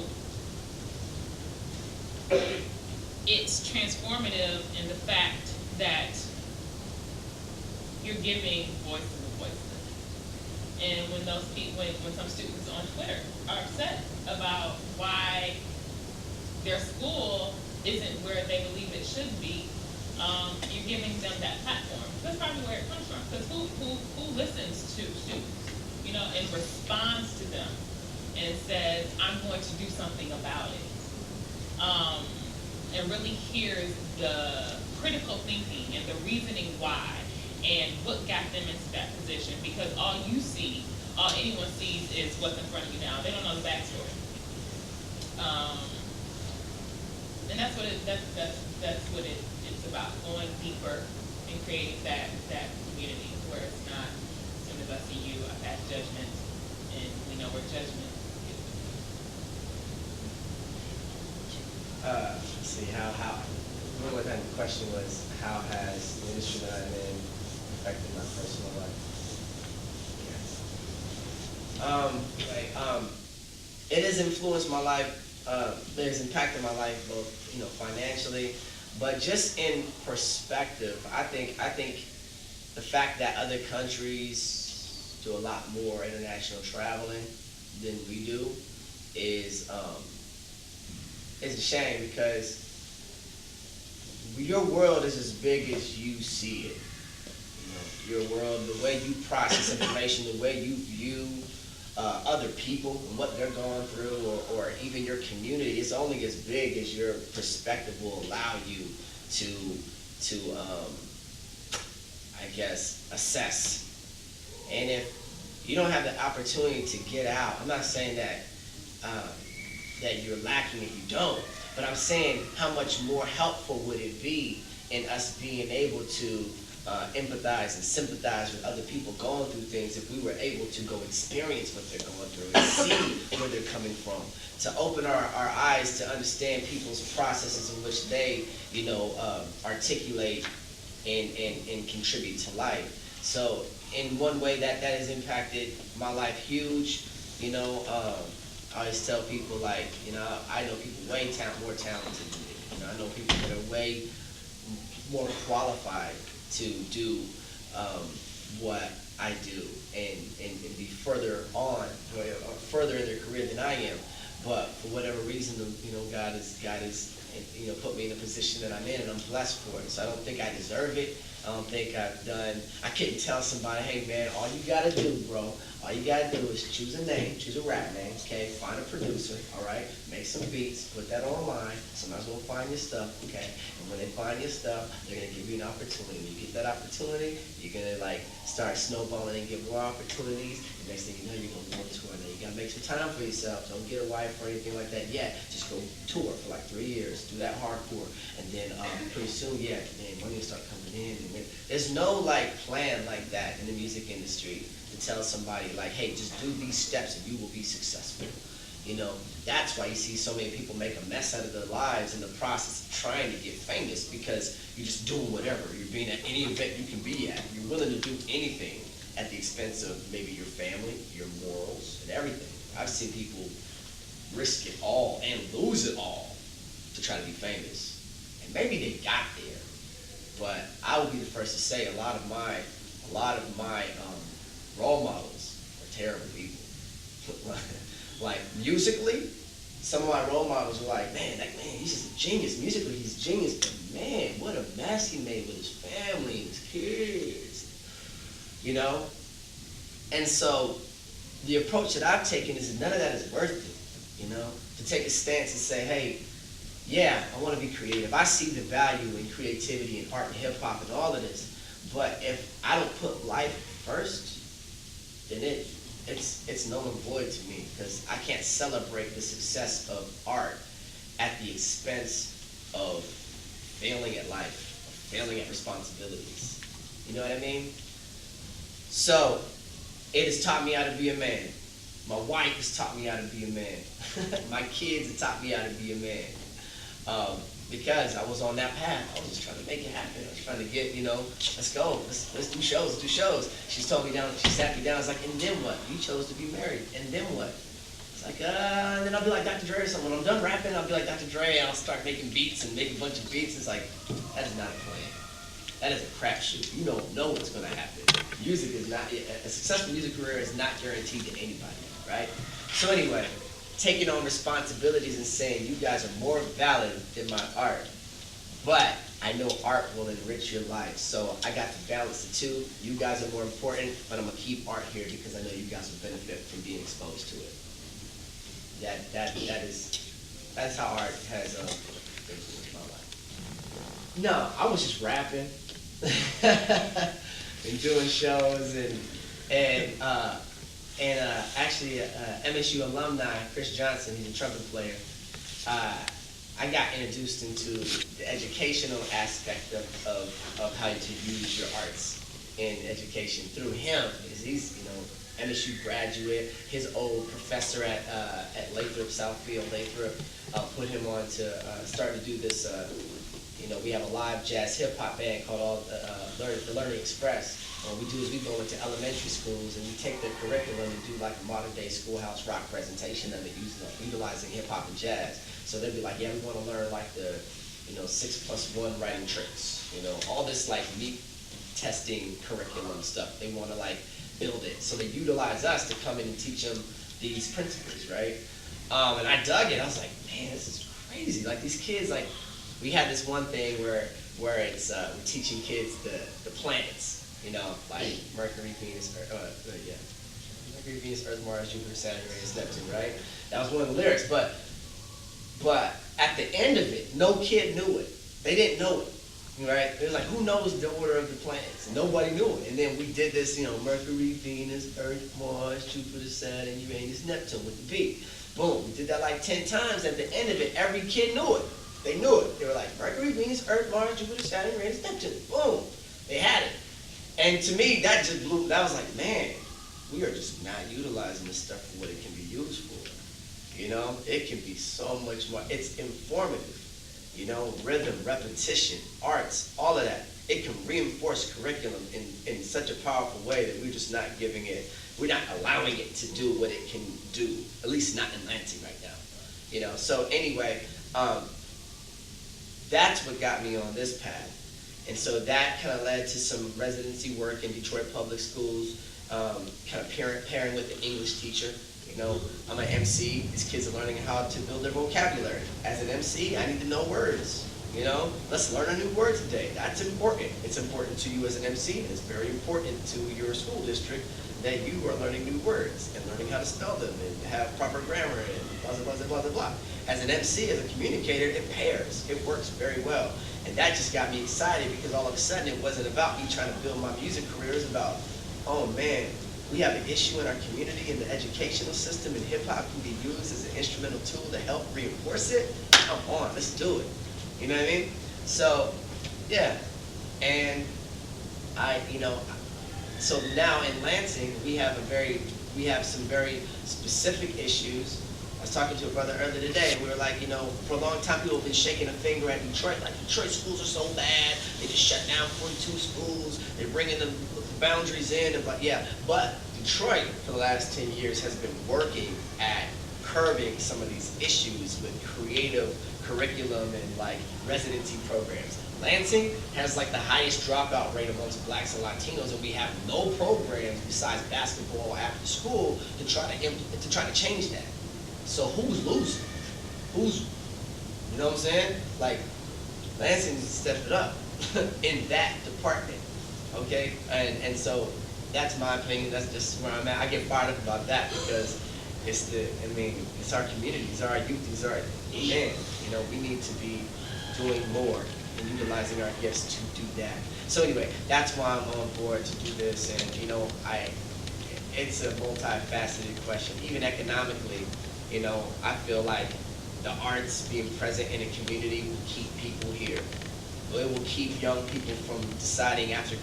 it's transformative in the fact that you're giving voice to the voiceless. And when those people, when some students on Twitter are upset about why their school isn't where they believe it should be, you're giving them that platform. That's probably where it comes from. Because who listens to students, you know, and responds to them and says, I'm going to do something about it, and really hears the critical thinking and the reasoning why, and what got them into that position. Because all anyone sees is what's in front of you now. They don't know the backstory. And that's what it's about, going deeper and creating that community where it's not, as soon as I see you, I pass judgment, and we know where judgment is. Let's see, what that question was, how has the industry that I'm in affected my personal life? It has influenced my life. It has impacted my life both, you know, financially, but just in perspective. I think the fact that other countries do a lot more international traveling than we do is a shame, because your world is as big as you see it. You know, your world, the way you process information, the way you view other people and what they're going through, or even your community, is only as big as your perspective will allow you to I guess, assess. And if you don't have the opportunity to get out, I'm not saying that that you're lacking if you don't, but I'm saying how much more helpful would it be in us being able to empathize and sympathize with other people going through things if we were able to go experience what they're going through and see where they're coming from, to open our eyes to understand people's processes in which they, articulate and contribute to life. So in one way that has impacted my life huge, I always tell people I know people way more talented than me. I know people that are way more qualified to do what I do and be further on, or further in their career than I am. But for whatever reason, God has put me in a position that I'm in, and I'm blessed for it. So I don't think I deserve it. I don't think I couldn't tell somebody, hey man, all you gotta do, bro, all you gotta do is choose a name, choose a rap name, okay, find a producer, all right, make some beats, put that online, somebody's gonna find your stuff, okay, and when they find your stuff, they're gonna give you an opportunity. You get that opportunity, you're gonna start snowballing and get more opportunities, and next thing you know, you're gonna go on tour. Now you gotta make some time for yourself. Don't get a wife or anything like that yet. Just go tour for 3 years, do that hardcore, and then pretty soon, money will start coming in. And there's no plan like that in the music industry to tell somebody hey, just do these steps and you will be successful. That's why you see so many people make a mess out of their lives in the process of trying to get famous, because you're just doing whatever. You're being at any event you can be at. You're willing to do anything at the expense of maybe your family, your morals, and everything. I've seen people risk it all and lose it all to try to be famous. And maybe they got there, but I would be the first to say a lot of my role models are terrible people. Musically, some of my role models were man, he's just a genius. Musically, he's a genius, but man, what a mess he made with his family and his kids. And so the approach that I've taken is that none of that is worth it, to take a stance and say, hey, yeah, I want to be creative. I see the value in creativity and art and hip-hop and all of this, but if I don't put life first, then it's null and void to me, because I can't celebrate the success of art at the expense of failing at life, or failing at responsibilities. You know what I mean? So, it has taught me how to be a man. My wife has taught me how to be a man. My kids have taught me how to be a man. Because I was on that path. I was just trying to make it happen. I was trying to get, let's go. Let's do shows. Let's do shows. She sat me down. I was like, and then what? You chose to be married. And then what? It's and then I'll be like Dr. Dre or something. When I'm done rapping, I'll be like Dr. Dre, and I'll start making beats and make a bunch of beats. It's that is not a plan. That is a crapshoot. You don't know what's going to happen. Music is not, a successful music career is not guaranteed to anybody, right? So anyway, taking on responsibilities and saying you guys are more valid than my art, but I know art will enrich your life, so I got to balance the two. You guys are more important, but I'm gonna keep art here because I know you guys will benefit from being exposed to it. That's how art has influenced my life. No, I was just rapping and doing shows and actually MSU alumni, Chris Johnson, he's a trumpet player. I got introduced into the educational aspect of how to use your arts in education through him. He's MSU graduate. His old professor at Lathrop, Southfield Lathrop, put him on to start to do this. We have a live jazz hip hop band called the Learning Express. What we do is we go into elementary schools and we take their curriculum and do a modern day schoolhouse rock presentation of it, utilizing hip hop and jazz. So they'll be like, yeah, we want to learn the 6+1 writing tricks, all this meat testing curriculum stuff. They want to build it. So they utilize us to come in and teach them these principles, right? And I dug it. I was like, man, this is crazy. These kids, we had this one thing where it's we're teaching kids the planets. Mercury, Venus, Mercury, Venus, Earth, Mars, Jupiter, Saturn, Uranus, Neptune, right? That was one of the lyrics, but at the end of it, no kid knew it. They didn't know it. right? It was like, who knows the order of the planets? Nobody knew it. And then we did this, Mercury, Venus, Earth, Mars, Jupiter, Saturn, Uranus, Neptune with the P. Boom. We did that like 10 times. At the end of it, every kid knew it. They knew it. They were like, Mercury, Venus, Earth, Mars, Jupiter, Saturn, Uranus, Neptune. Boom. They had it. And to me, that just blew, that was like, man, we are just not utilizing this stuff for what it can be used for. It can be so much more. It's informative. Rhythm, repetition, arts, all of that. It can reinforce curriculum in such a powerful way that we're just not giving it, we're not allowing it to do what it can do, at least not in Lansing right now. So anyway, that's what got me on this path. And so that kind of led to some residency work in Detroit Public Schools, kind of pairing with an English teacher. I'm an MC. These kids are learning how to build their vocabulary. As an MC, I need to know words. Let's learn a new word today. That's important. It's important to you as an MC, and it's very important to your school district that you are learning new words and learning how to spell them and have proper grammar and blah, blah, blah, blah, blah, blah. As an MC, as a communicator, it pairs. It works very well. And that just got me excited because all of a sudden it wasn't about me trying to build my music career. It was about, oh man, we have an issue in our community and the educational system, and hip-hop can be used as an instrumental tool to help reinforce it. Come on, let's do it. You know what I mean? So, yeah. And so now in Lansing, we have some very specific issues. I was talking to a brother earlier today, and we were like, for a long time people have been shaking a finger at Detroit, like Detroit schools are so bad, they just shut down 42 schools, they're bringing the boundaries in, and but Detroit for the last 10 years has been working at curbing some of these issues with creative curriculum and like residency programs. Lansing has like the highest dropout rate amongst blacks and Latinos, and we have no programs besides basketball after school to try to change that. So who's losing? You know what I'm saying? Like, Lansing stepped it up in that department, okay? And so that's my opinion. That's just where I'm at. I get fired up about that because it's our community, it's our youth, it's our man. We need to be doing more and utilizing our gifts to do that. So anyway, that's why I'm on board to do this, and it's a multifaceted question. Even economically, I feel like the arts being present in a community will keep people here. It will keep young people from deciding after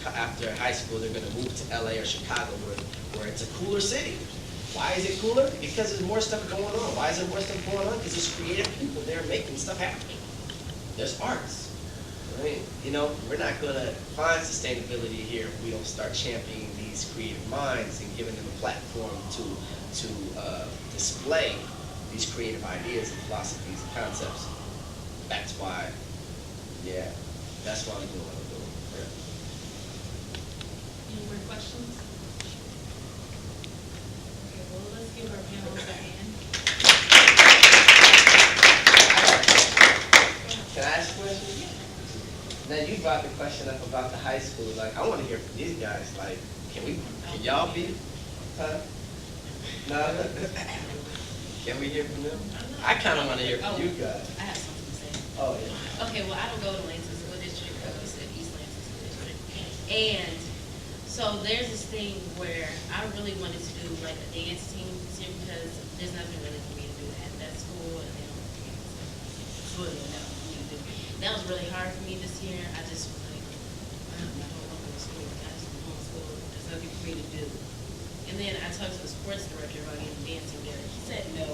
high school they're going to move to LA or Chicago where it's a cooler city. Why is it cooler? Because there's more stuff going on. Why is there more stuff going on? Because there's creative people there making stuff happen. There's arts. Right? We're not going to find sustainability here if we don't start championing these creative minds and giving them a platform to display these creative ideas and philosophies and concepts. That's why, that's why I'm doing what I'm doing. Any more questions? Okay, well, let's give our panelists a hand. Can I ask a question? Now you brought the question up about the high school. Like, I want to hear from these guys. Like, can y'all be? No? Can we hear from them? I kind of want to hear from you guys. I have something to say. Oh, yeah. Okay, well, I don't go to Lansing School District, I go to East Lansing School District. And so there's this thing where I really wanted to do like a dance team this year because there's nothing really for me to do at that school, and they don't dance. It's really enough for me to do. That was really hard for me this year. I just was like, I don't want to go to school. I just want to go to school. There's nothing for me to do. And then I talked to the sports director about getting dancing there. He said no.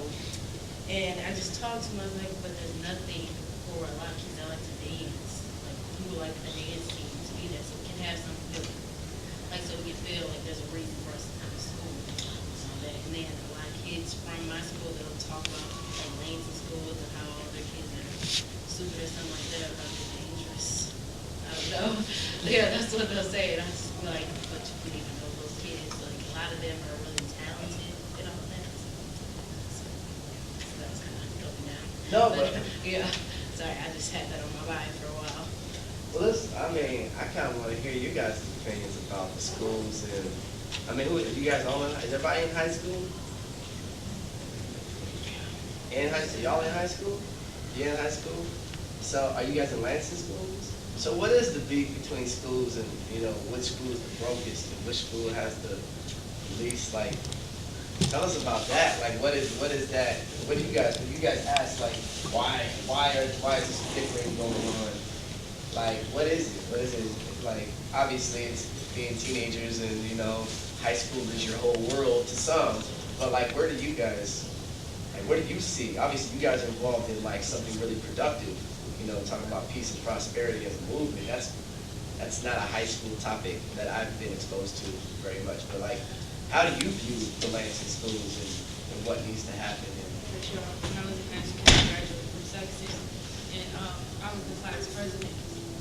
And I just talked to him, I was like, but there's nothing for a lot of kids that like to dance. Like, people like the dance team to be there, so we can have something to, like, so we can feel like there's a reason for us to come to school and all that. And then a lot of kids from my school, they'll talk about like Lansing schools and how all their kids are stupid or something like that, about they're dangerous. I don't know. Yeah, that's what they'll say. And I just be like, but you wouldn't even know those kids. Like, a lot of them are really talented and all that. So that was kind of helping out. No, but yeah. Sorry, I just had that on my mind for a while. well, listen, I kind of want to hear you guys' opinions about the schools and, who you guys all in? Is everybody in high school? In high school? Y'all in high school? You in high school? So, are you guys in Lansing schools? So what is the beef between schools and, you know, which school is the brokest and which school has the least, like, tell us about that. Like, what is that, when you guys ask, like, why is this bickering going on? Like, what is it? What is it? Like, obviously it's being teenagers and, you know, high school is your whole world to some, but like, where do you guys, like, what do you see? Obviously you guys are involved in like something really productive, you know, talking about peace and prosperity as a movement. That's not a high school topic that I've been exposed to very much, but like, how do you view the Lansing schools and what needs to happen? For sure. When I was in National County, graduated from Sexton, and I was the class president.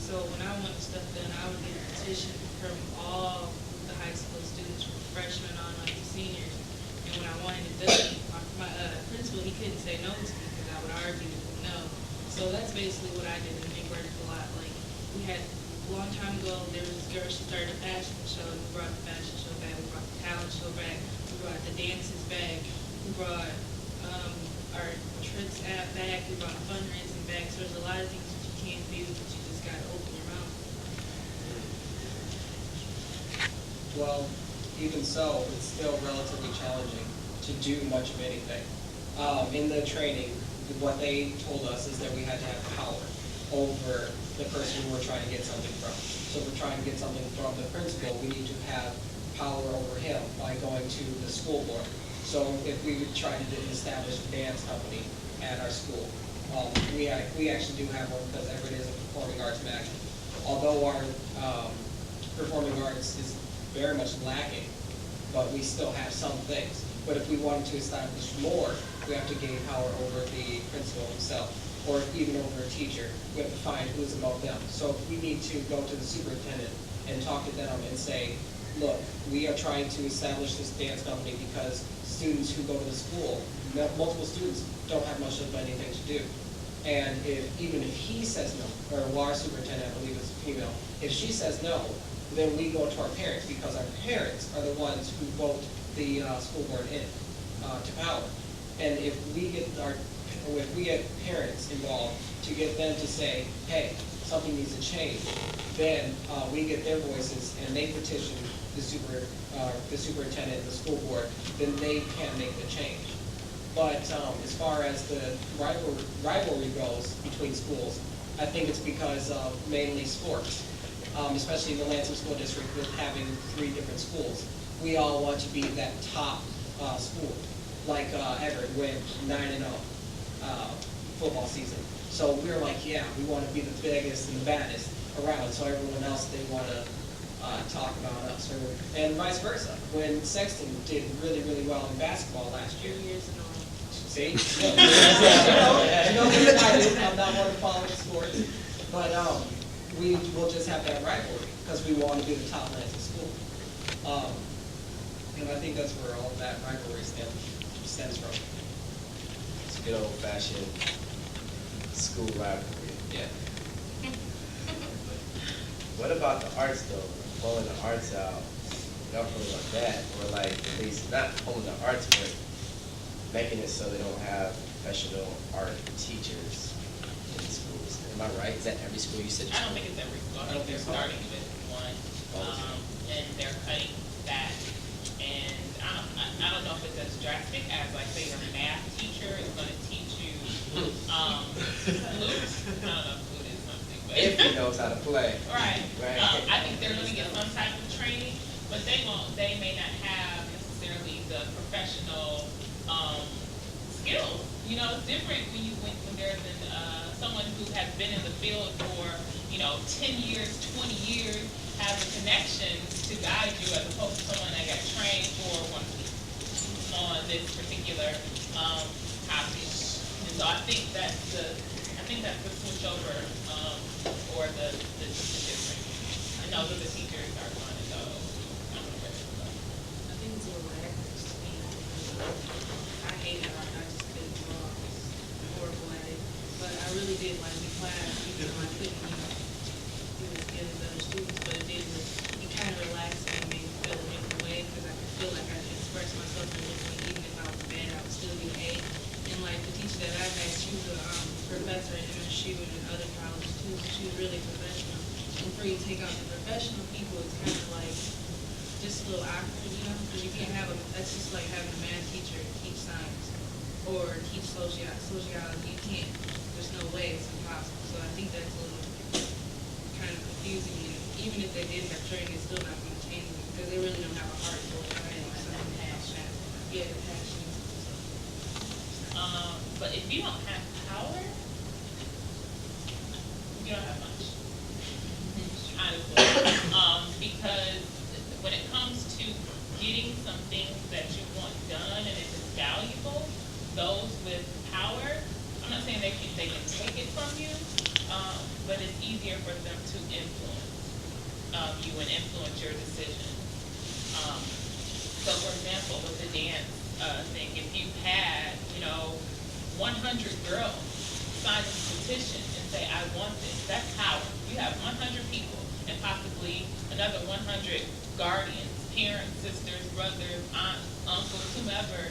So when I wanted stuff done, I would get a petition from all the high school students, from freshmen on up to seniors. And when I wanted it done, my principal, he couldn't say no to me because I would argue no. So that's basically what I did, and it worked a lot. Like, we had, a long time ago, there was this girl, she started a fashion show, and we brought the fashion show back, we brought the talent show back, we brought the dances back, we brought our trips app back, we brought fundraising back. So there's a lot of things that you can't do, but you just gotta open your mouth. Well, even so, it's still relatively challenging to do much of anything. In the training, what they told us is that we had to have power over the person we're trying to get something from. So if we're trying to get something from the principal, we need to have power over him by going to the school board. So if we would try to establish a dance company at our school, we actually do have one because Everett is a performing arts magnet. Although our performing arts is very much lacking, but we still have some things. But if we wanted to establish more, we have to gain power over the principal himself, or even over a teacher. We have to find who's above them. So we need to go to the superintendent and talk to them and say, look, we are trying to establish this dance company because students who go to the school, multiple students, don't have much of anything to do. And even if he says no, or our superintendent, I believe is female, if she says no, then we go to our parents, because our parents are the ones who vote the school board in to power. And if we get parents involved to get them to say, hey, something needs to change, then we get their voices and they petition the superintendent and the school board, then they can make the change. But as far as the rivalry goes between schools, I think it's because of mainly sports. Especially in the Lansing School District with having 3 different schools. We all want to be that top school, like Everett went 9-0 football season. So we're like, yeah, we want to be the biggest and the baddest around, so everyone else, they want to talk about us. And vice versa. When Sexton did really, really well in basketball last year. 2 years in a row. See? I'm not one to follow sports, but we will just have that rivalry because we want to be the top Lansing school. And I think that's where all of that rivalry stems from. It's a good old fashioned school rivalry. Yeah. What about the arts though? Pulling the arts out, y'all feel about that? Or like, at least not pulling the arts, but making it so they don't have professional art teachers in schools. Am I right? Is that every school you said? I don't think it's every school. I think they're starting with one, and they're cutting that. And I don't know if it's as drastic as, like, say, your math teacher is going to teach you flute. I don't know if flute is something, but If he knows how to play. right. Right. I think they're going to get some type of training, but they won't. They may not have necessarily the professional skills. You know, it's different when there's someone who has been in the field for 10 years, 20 years, has a connection to guide you as opposed to someone that got trained for 1 week on this particular topic. And so I think that's the switch over or the difference. I know that the teachers are going to go. I don't know where they're going. I think it's a little access to me. I hated art. I just couldn't draw. I was horrible at it. But I really did like the class, even though I couldn't, do as good as other students. But it kind of relaxed me and made me feel a different way because I could feel like I could express myself in this way. Even if I was bad, I would still be A. And like the teacher that I had, she was a professor in MSU and in other colleges too. So she was really professional. whenever you take out the professional people, it's kind of like just a little awkward, you know, because you can't have that's just like having a math teacher teach science or teach sociology. You can't, there's no way, it's impossible. So I think that's a little kind of confusing. And even if they did have training, it's still not going to change them because they really don't have a heart for it. Yeah, the passion. But if you don't have power, you don't have much. Honestly. Because when it comes to getting some things that you want done and it is valuable, those with power, I'm not saying they can take it from you, but it's easier for them to influence you and influence your decision. So for example, with the dance thing, if you had, 100 girls sign this petition and say, I want this, that's power. You have 100 people and possibly another 100 guardians, parents, sisters, brothers, aunts, uncles, whomever,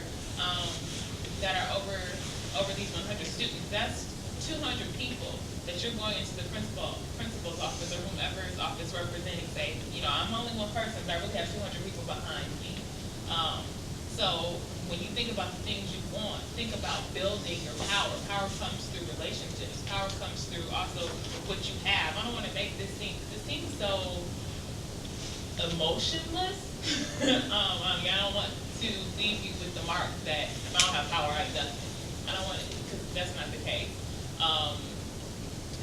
that are over these 100 students. That's 200 people that you're going into the principal's office or whomever's office representing, say, I'm only one person, but I really have 200 people behind me. So when you think about the things you want, think about building your power. Power comes through relationships. Power comes through also what you have. I don't want to make this seem so emotionless. I don't want to leave you with the mark that if I don't have power, I've done it. I don't want it, because that's not the case.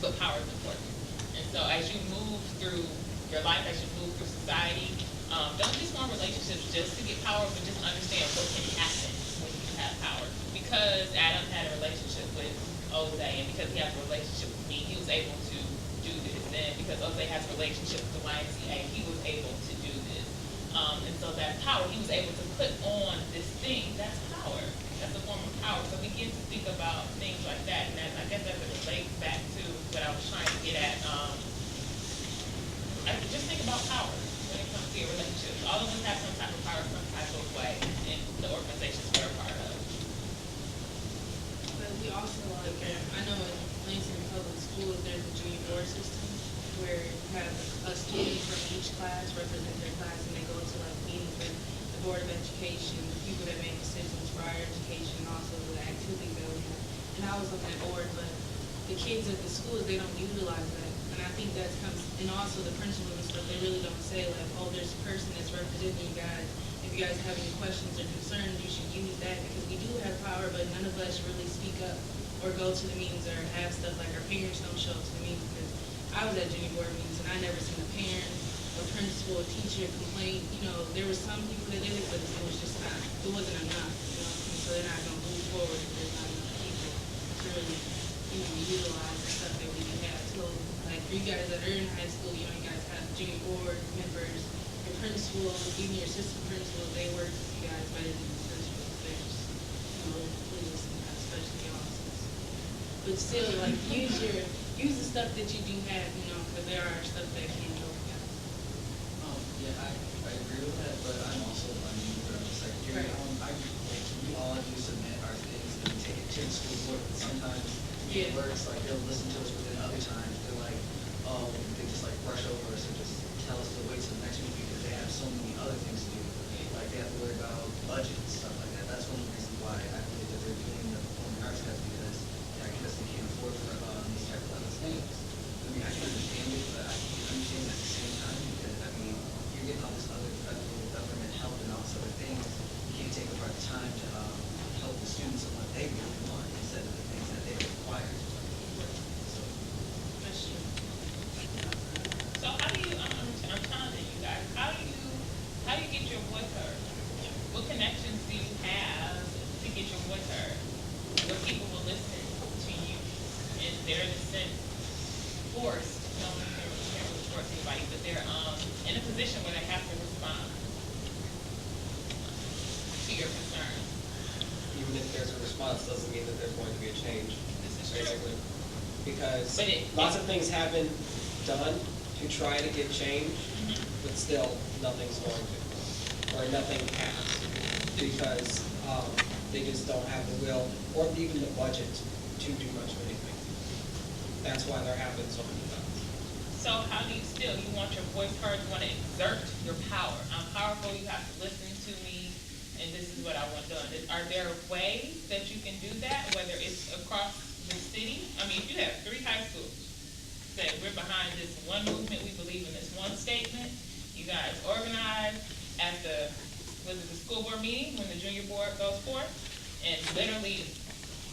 But power is important. And so as you move through your life, as you move through society, don't just form relationships just to get power, but just understand what can happen when you have power. Because Adam had a relationship with Ozay, and because he has a relationship with me, he was able to do this. And because Ozay has a relationship with the YMCA, he was able to do this. And so that power, he was able to put on this thing, that's power. That's a form of power. So we get to think about things like that, and I guess that relates back to what I was trying to get at. Just think about power when it comes to your relationships. All of us have some type of power, some type of way in the organizations we're a part of. But we also, I know in Lansing Public Schools, there's a junior board system where you have a student from each class represent their class, and they go to meetings with the Board of Education, the people that make decisions for our education, and also the activities that we have. And I was on that board, but the kids at the schools, they don't utilize that. And I think that comes, and also the principals and stuff, they really don't say there's a person that's representing you guys. If you guys have any questions or concerns, you should use that, because we do have power, but none of us really speak up or go to the meetings or have stuff like our parents don't show up to the meetings. Because I was at junior board meetings and I never seen a parent, a principal, a teacher complain. There were some people that did it, but it was just not, it wasn't enough. And so they're not going to move forward if there's not enough people to really, utilize the stuff that we have. So, for you guys that are in high school, you guys have junior board members, your principal, even your assistant principal, they work with you guys better than the principals. They're just, please, especially officers. But still, use the stuff that you do have, because there are stuff that can't help you guys. Yeah, I agree with that, but I'm also a new secretary. Right. We all do submit our things and we take it to the school board, but sometimes it works, they'll listen to us, but then other times they're like, oh, they just brush over us or just tell us to wait till next week because they have so many other things to do. They have to worry about budget and stuff like that. That's one of the reasons why I believe that they're doing the performing arts test, because I guess they can't afford these type of other things. I can understand it, but I can understand it at the same time because, you're getting all this other federal government help and all this other things. You can't take apart the time to help the students on what they really want instead of the things that they require. So how do you, I'm challenging you guys, how do you get your voice heard? What connections do you have to get your voice heard? Where people will listen to you? Is there in a sense forced, no one can really force anybody, but they're in a position where they have to respond to your concerns? Even if there's a response, doesn't mean that there's going to be a change, This is true. basically. Because But lots of things have been done to try to get change, but still nothing's going to, or nothing has, because they just don't have the will or even the budget to do much of anything. That's why there have been so many times. So how do you still, you want your voice heard, you want to exert your power. I'm powerful, you have to listen to me, and this is what I want done. Are there ways that you can do that, whether it's across the city? I mean, if you have 3 high schools, say we're behind this one movement, we believe in this one statement, you guys organize at the, was it the school board meeting, when the junior board goes forth, and literally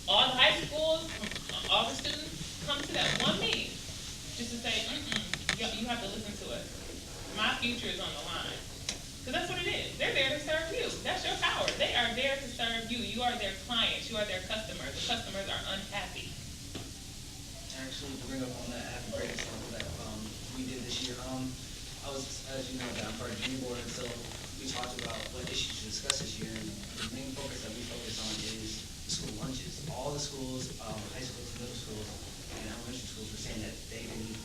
all the high schools, all the students come to that one meeting, just to say, you have to listen to us. My future is on the line. Because that's what it is. They're there to serve you. That's your power. They are there to serve you. You are their clients. You are their customers. The customers are unhappy. Actually, to bring up on that, I have a great example that we did this year. I was, as you know, that I'm part of the junior board, and so we talked about what issues to discuss this year, and the main focus that we focus on is the school lunches. All the schools, high schools, middle schools, and elementary schools were saying that they didn't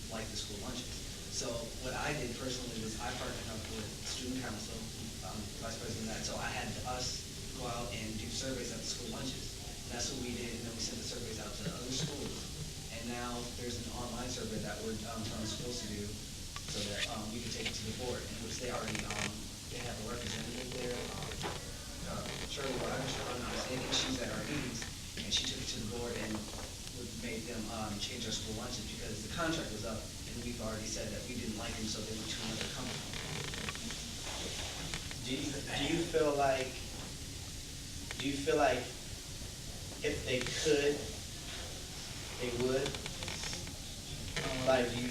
like the school lunches. So what I did personally was I partnered up with student council, vice president of that, so I had us go out and do surveys at the school lunches. And that's what we did, and then we sent the surveys out to other schools. And now there's an online survey that we're telling schools to do, so that we can take it to the board, in which they already, they have a representative there, Shirley Rogers, saying issues at our meetings, and she took it to the board and made them change our school lunches because the contract was up, and we've already said that we didn't like them, so they went to another company. Do you feel like if they could, they would? Like, do you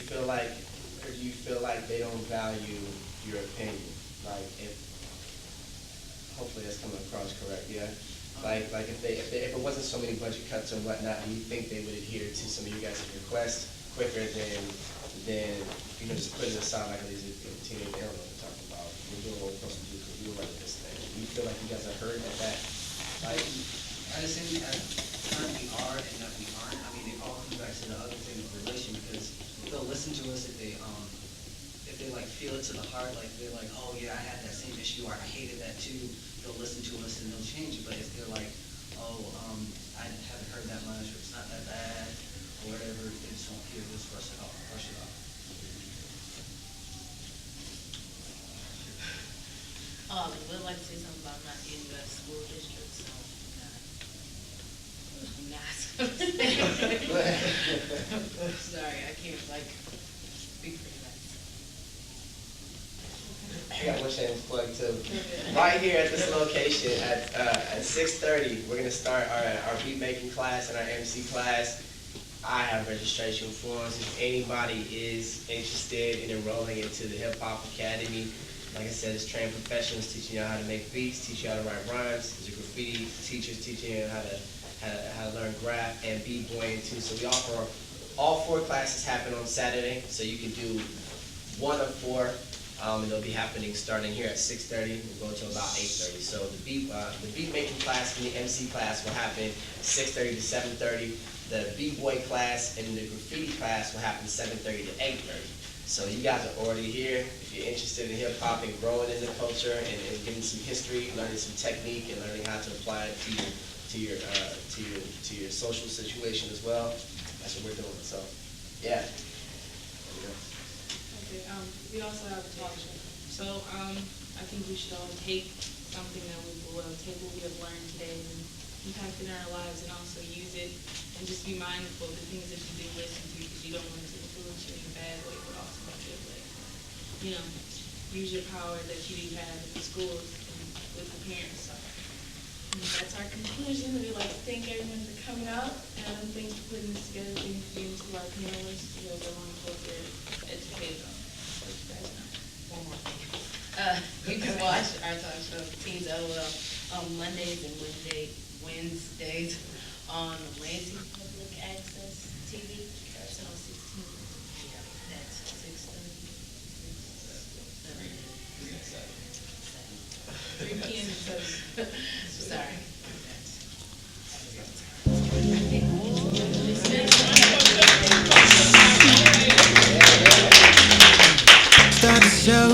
feel like they don't value your opinion? Like, hopefully that's coming across correct, yeah? Like if it wasn't so many budget cuts and whatnot, do you think they would adhere to some of you guys' requests quicker than just putting it aside like these teenage they don't know what they're talking about. We're doing what we're supposed to do because we're running this thing. Do you feel like you guys are heard at that? Like, I just think at time we are and that we aren't. I mean, it all comes back to the other thing of relation because they'll listen to us if they like feel it to the heart, like they're like, oh yeah, I had that same issue, or I hated that too. They'll listen to us and they'll change it. But if they're like, oh, I haven't heard that much, or it's not that bad, or whatever, they just won't hear this, brush it off. I would like to say something about not being the school district, so I'm not. Sorry, I can't speak for you guys. I got one chance to plug too. Right here at this location at 6:30, we're gonna start our beat making class and our MC class. I have registration forms. If anybody is interested in enrolling into the Hip Hop Academy, like I said, it's trained professionals teaching you how to make beats, teach you how to write rhymes. There's a graffiti teachers teaching you how to learn graph and b-boying too. So we offer all 4 classes happen on Saturday, so you can do 1 of 4. And they'll be happening starting here at 6:30. We'll go until about 8:30. So the beat making class and the MC class will happen 6:30 to 7:30. The b-boy class and the graffiti class will happen 7:30 to 8:30. So you guys are already here. If you're interested in hip hop and growing in the culture and getting some history, learning some technique, and learning how to apply it to your social situation as well, that's what we're doing. So, yeah. Okay, we also have a talk show. So I think we should all take something that take what we have learned today and impact it in our lives, and also use it and just be mindful of the things that you do listen to, because you don't want it to influence you in a bad way, but also in a good way. Use your power that you do have in the schools and with the parents. So that's our conclusion. We'd like to thank everyone for coming out, and thank you for putting this together. Thank you to our panelists. You guys are wonderful. You're educated on. One more thing. You can watch our talk show, Teens LOL, on Mondays and Wednesdays on Lansing Public Access TV. That's on 16. Yeah, that's 6:30. 3 p.m. to 7. Sorry. Start the show.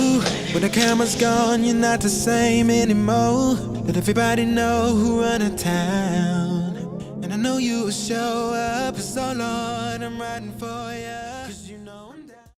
When the camera's gone, you're not the same anymore. Let everybody know who run a town. And I know you will show up, so Lord, I'm riding for ya.